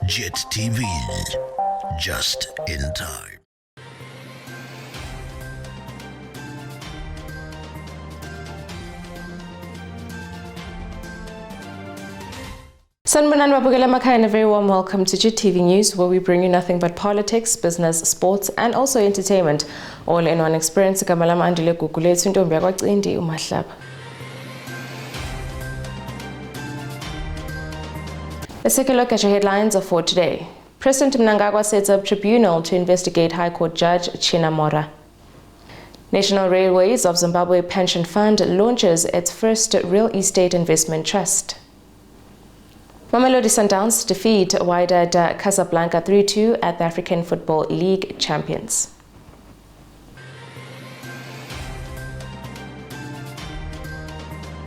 JIT-TV, just in time. Sanibonani babukela emakhaya and a very warm welcome to JIT-TV News, where we bring you nothing but politics, business, sports and also entertainment, all in one experience. Igama lami Andile Gugulethu, intombi yakwaCindi uMahlaba. Let's take a look at your headlines for today. President Mnangagwa sets up tribunal to investigate High Court Judge Chinamora. National Railways of Zimbabwe Pension Fund launches its first real estate investment trust. Mamelodi Sundowns defeat Wydad Casablanca 3-2 at the African Football League champions.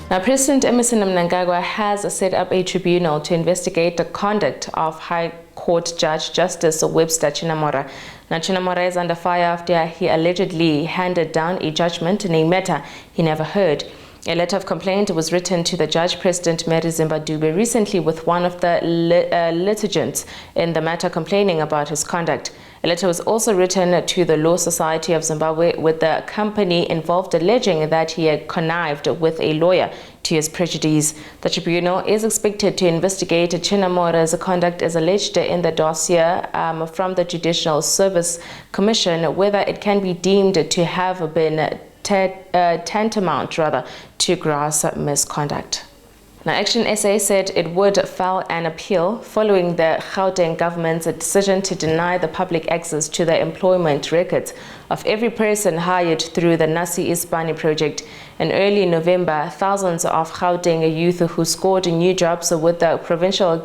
Now, President Emmerson Mnangagwa has set up a tribunal to investigate the conduct of High Court Judge Justice Webster Chinamora. Now, Chinamora is under fire after he allegedly handed down a judgment in a matter he never heard. A letter of complaint was written to the judge, President Mary Zimbabwe, recently with one of the litigants in the matter complaining about his conduct. A letter was also written to the Law Society of Zimbabwe, with the company involved alleging that he had connived with a lawyer to his prejudice. The tribunal is expected to investigate Chinamora's conduct as alleged in the dossier from the Judicial Service Commission, whether it can be deemed to have been tantamount to gross misconduct. Now, Action SA said it would file an appeal following the Gauteng government's decision to deny the public access to the employment records of every person hired through the Nasi Isbani project. In early November, thousands of Gauteng youth who scored new jobs with the provincial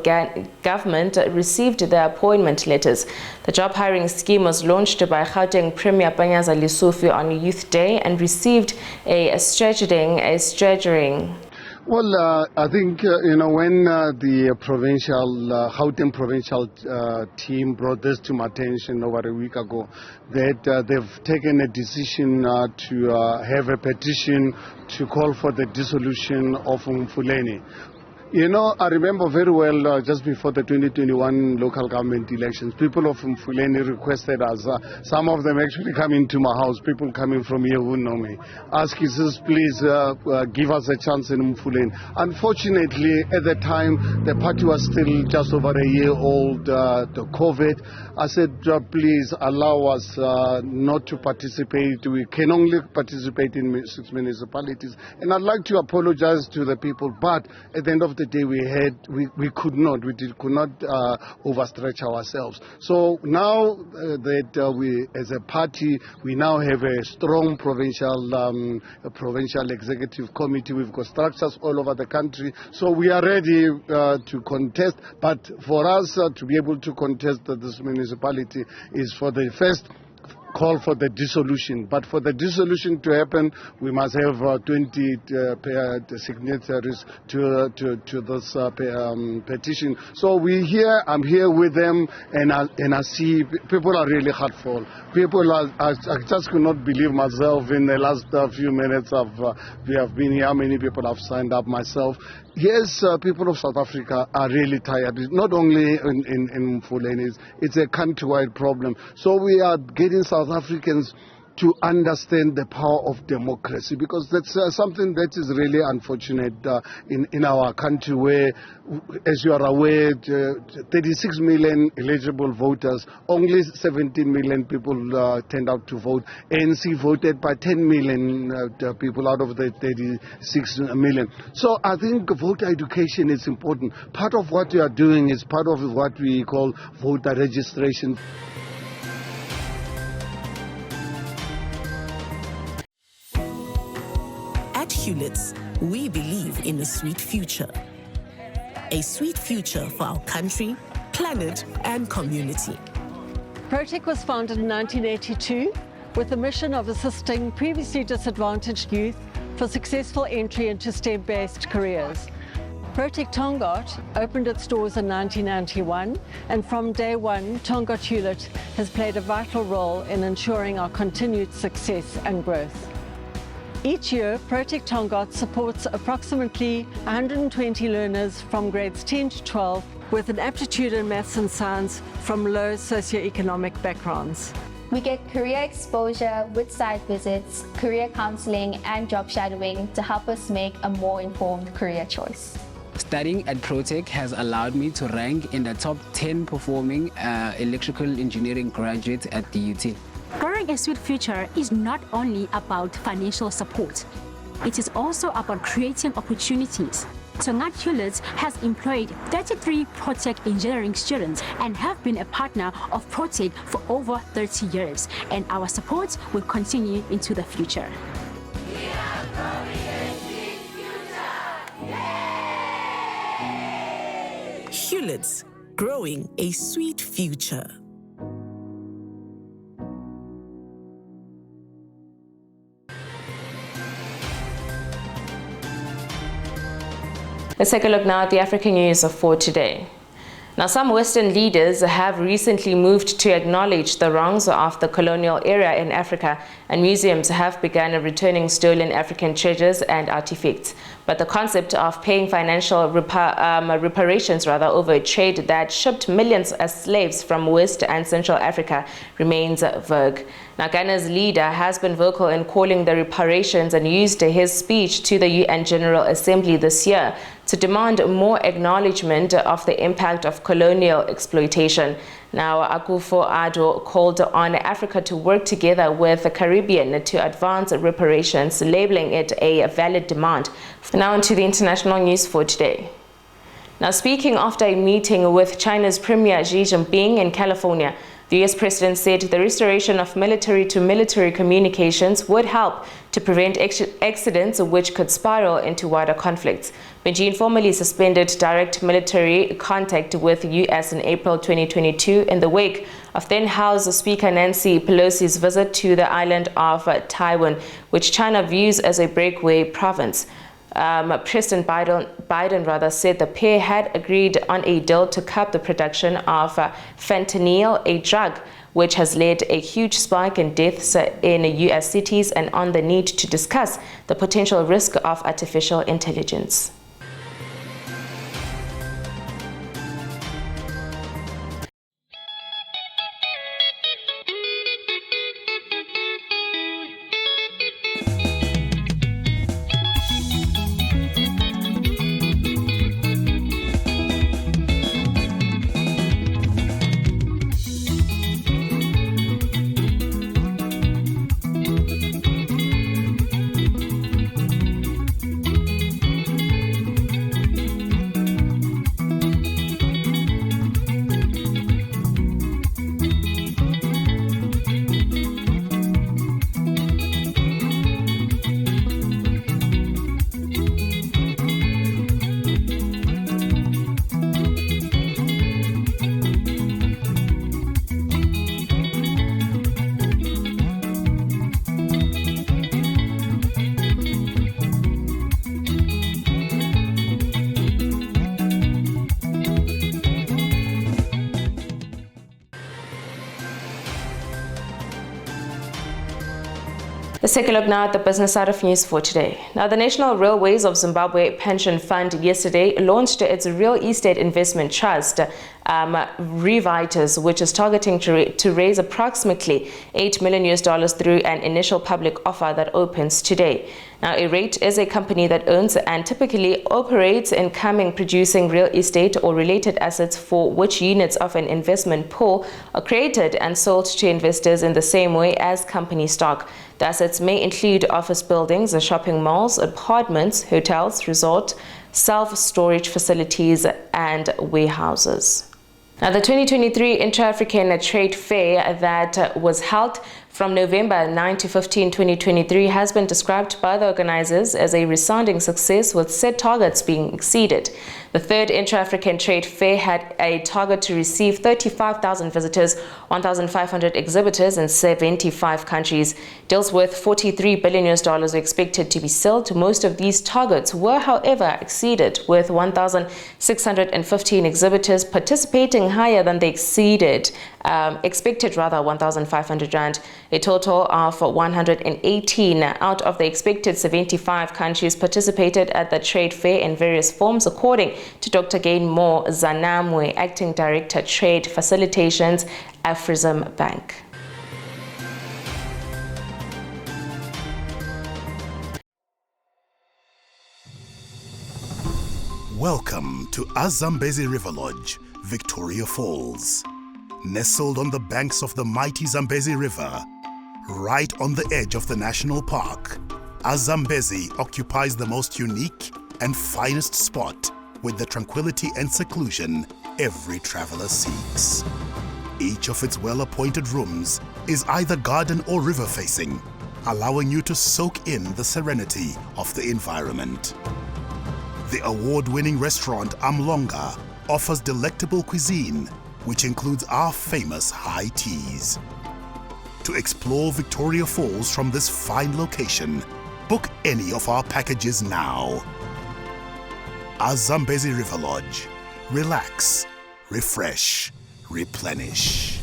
government received their appointment letters. The job hiring scheme was launched by Gauteng Premier Panyaza Lesufi on Youth Day and received a staggering. Well, I think, when the Gauteng provincial team brought this to my attention over a week ago, that they've taken a decision to have a petition to call for the dissolution of Mfuleni. I remember very well just before the 2021 local government elections, people of Mfuleni requested us, some of them actually coming to my house, people coming from here who know me, asking us, please give us a chance in Mfuleni. Unfortunately, at the time, the party was still just over a year old, the COVID. I said, please allow us not to participate. We can only participate in 6 municipalities. And I'd like to apologize to the people, but at the end of the day, we could not overstretch ourselves. So now that we as a party, we now have a strong provincial executive committee. We've got structures all over the country, so we are ready to contest. But for us to be able to contest this municipality is for the first call for the dissolution. But for the dissolution to happen, we must have 20 signatories to this petition. So I'm here with them, and I see people are really heartful. I just could not believe myself in the last few minutes we have been here, how many people have signed up, myself. Yes, people of South Africa are really tired. Not only in Mfuleni, it's a countrywide problem. So we are getting South Africans to understand the power of democracy, because that's something that is really unfortunate in our country, where, as you are aware, 36 million eligible voters, only 17 million people turned out to vote. ANC voted by 10 million people out of the 36 million. So I think voter education is important. Part of what we are doing is part of what we call voter registration. At Hewlett's, we believe in a sweet future. A sweet future for our country, planet, and community. Protec was founded in 1982 with the mission of assisting previously disadvantaged youth for successful entry into STEM-based careers. Protec Tongaat opened its doors in 1991, and from day one, Tongaat Hewlett has played a vital role in ensuring our continued success and growth. Each year, Protec Tongaat supports approximately 120 learners from grades 10 to 12 with an aptitude in maths and science from low socioeconomic backgrounds. We get career exposure with site visits, career counseling, and job shadowing to help us make a more informed career choice. Studying at Protech has allowed me to rank in the top 10 performing electrical engineering graduates at the UT. Growing a sweet future is not only about financial support. It is also about creating opportunities. Tongat Hewlett has employed 33 Protech engineering students and have been a partner of Protech for over 30 years, and our support will continue into the future. Hewlett's, growing a sweet future. Let's take a look now at the African news for today. Now, some Western leaders have recently moved to acknowledge the wrongs of the colonial era in Africa, and museums have begun returning stolen African treasures and artifacts. But the concept of paying financial reparations over a trade that shipped millions as slaves from West and Central Africa remains vague. Now, Ghana's leader has been vocal in calling the reparations and used his speech to the UN General Assembly this year to demand more acknowledgement of the impact of colonial exploitation. Now, Akufo-Addo called on Africa to work together with the Caribbean to advance reparations, labeling it a valid demand. Now into the international news for today. Now, speaking after a meeting with China's Premier Xi Jinping in California, the U.S. President said the restoration of military-to-military communications would help to prevent accidents which could spiral into wider conflicts. Beijing formally suspended direct military contact with the U.S. in April 2022 in the wake of then-House Speaker Nancy Pelosi's visit to the island of Taiwan, which China views as a breakaway province. President Biden said the pair had agreed on a deal to curb the production of fentanyl, a drug which has led a huge spike in deaths in U.S. cities, and on the need to discuss the potential risk of artificial intelligence. Let's take a look now at the business side of news for today. Now, the National Railways of Zimbabwe Pension Fund yesterday launched its real estate investment trust, Revitus, which is targeting to raise approximately $8 million through an initial public offer that opens today. Now, ARATE is a company that owns and typically operates income producing real estate or related assets for which units of an investment pool are created and sold to investors in the same way as company stock. The assets may include office buildings, shopping malls, apartments, hotels, resort, self-storage facilities, and warehouses. Now, the 2023 Intra-African Trade Fair that was held from November 9 to 15, 2023 has been described by the organizers as a resounding success, with set targets being exceeded. The third Intra-African Trade Fair had a target to receive 35,000 visitors, 1,500 exhibitors in 75 countries. Deals worth $43 billion were expected to be sold. Most of these targets were, however, exceeded, with 1,615 exhibitors participating higher than they exceeded expected 1,500 rand. A total of 118 out of the expected 75 countries participated at the trade fair in various forms, according to Dr. Gainmore Zanamwe, Acting Director, Trade Facilitations, Afrism Bank. Welcome to Zambezi River Lodge, Victoria Falls. Nestled on the banks of the mighty Zambezi River, right on the edge of the national park, Zambezi occupies the most unique and finest spot with the tranquility and seclusion every traveler seeks. Each of its well-appointed rooms is either garden or river facing, allowing you to soak in the serenity of the environment. The award-winning restaurant Amlonga offers delectable cuisine, which includes our famous high teas. To explore Victoria Falls from this fine location, book any of our packages now. Zambezi River Lodge. Relax, refresh, replenish.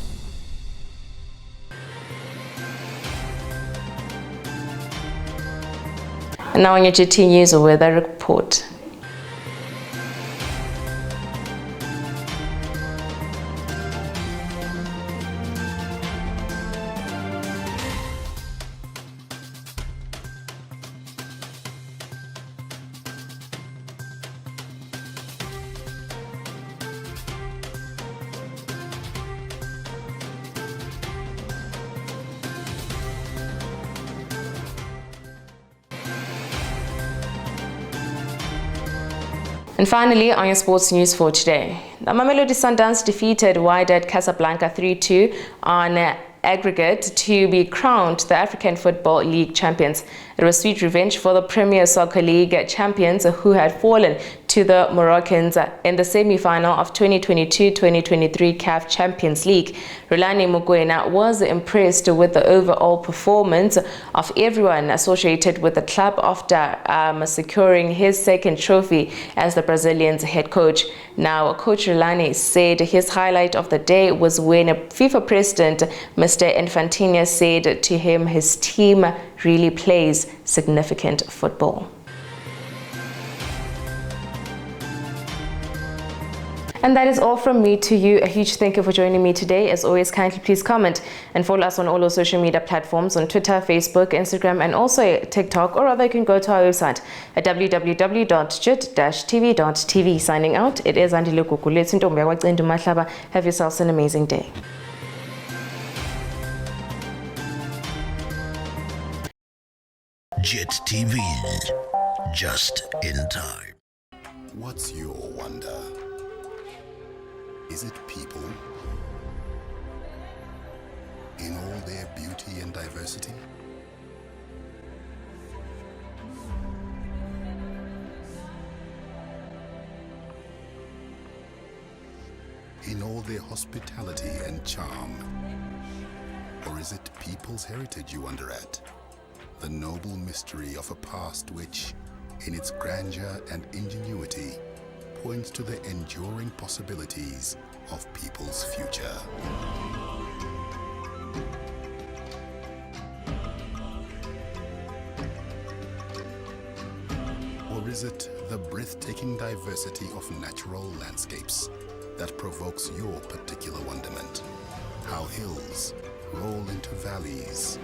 And now on your JIT News, a weather report. And finally, on your sports news for today, the Mamelodi Sundowns defeated Wydad Casablanca 3-2 on aggregate to be crowned the African Football League champions. It was sweet revenge for the Premier Soccer League champions who had fallen to the Moroccans in the semi-final of 2022-2023 CAF Champions League. Rulani Mokoena was impressed with the overall performance of everyone associated with the club after securing his second trophy as the Brazilian's head coach. Now, Coach Rulani said his highlight of the day was when FIFA President Mr. Infantino said to him his team really plays significant football. And that is all from me to you. A huge thank you for joining me today. As always, kindly please comment and follow us on all our social media platforms on Twitter, Facebook, Instagram, and also TikTok, or rather you can go to our website at www.JIT-TVzw. Signing out, it is Andile Kukulethu. Have yourselves an amazing day. JIT-TV, just in time. What's your wonder? Is it people? In all their beauty and diversity? In all their hospitality and charm? Or is it people's heritage you wonder at? The noble mystery of a past which, in its grandeur and ingenuity, points to the enduring possibilities of people's future. Or is it the breathtaking diversity of natural landscapes that provokes your particular wonderment? How hills roll into valleys,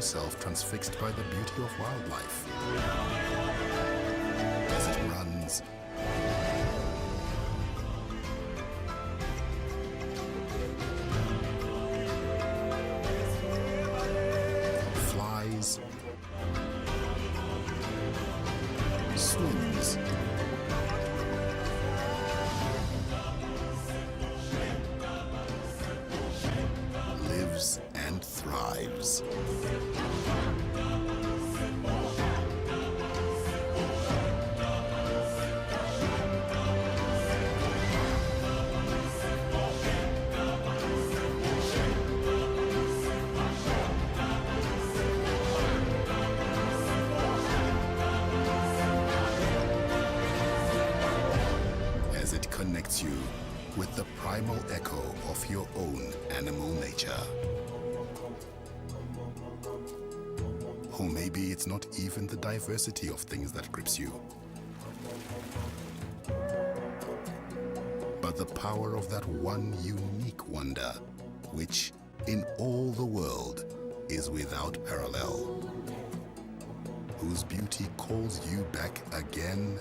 yourself transfixed by the beauty of wildlife. As it runs, flies, swims, lives and thrives. As it connects you with the primal echo of your own animal nature. Or maybe it's not even the diversity of things that grips you, but the power of that one unique wonder, which in all the world is without parallel, whose beauty calls you back again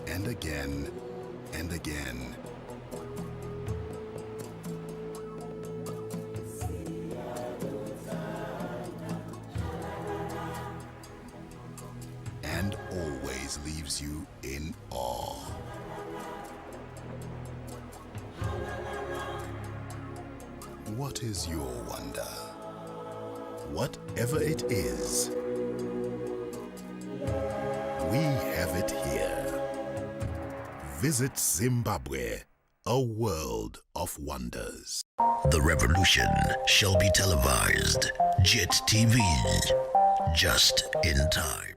and again and again. And always leaves you in awe. What is your wonder? Whatever it is, we have it here. Visit Zimbabwe, a world of wonders. The revolution shall be televised. JIT-TV, just in time.